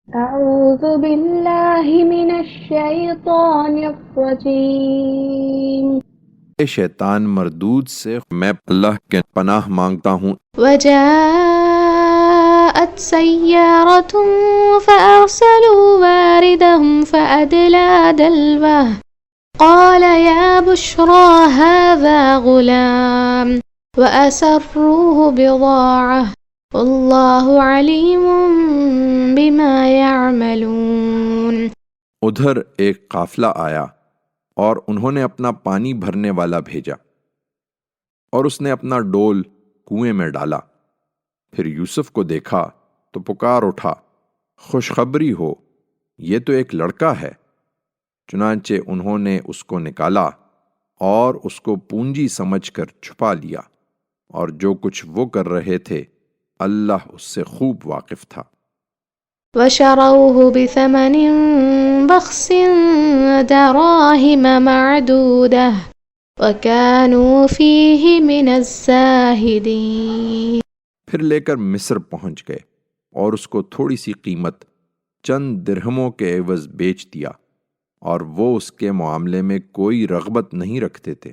أعوذ بالله من الشيطان الرجيم شیطان مردود سے میں اللہ کے پناہ مانگتا ہوں۔ وجاءت سيارة فأرسلوا واردهم فأدلى دلوه قال يا بشرى هذا غلام وأسروه بضاعة والله عليم بما يعملون۔ ادھر ایک قافلہ آیا اور انہوں نے اپنا پانی بھرنے والا بھیجا اور اس نے اپنا ڈول کنویں میں ڈالا۔ پھر یوسف کو دیکھا تو پکار اٹھا، خوشخبری ہو، یہ تو ایک لڑکا ہے۔ چنانچہ انہوں نے اس کو نکالا اور اس کو پونجی سمجھ کر چھپا لیا، اور جو کچھ وہ کر رہے تھے اللہ اس سے خوب واقف تھا۔ وشروه بثمن بخس دراهم معدودة وكانوا فيه من الزاهدين۔ پھر لے کر مصر پہنچ گئے اور اس کو تھوڑی سی قیمت چند درہموں کے عوض بیچ دیا، اور وہ اس کے معاملے میں کوئی رغبت نہیں رکھتے تھے۔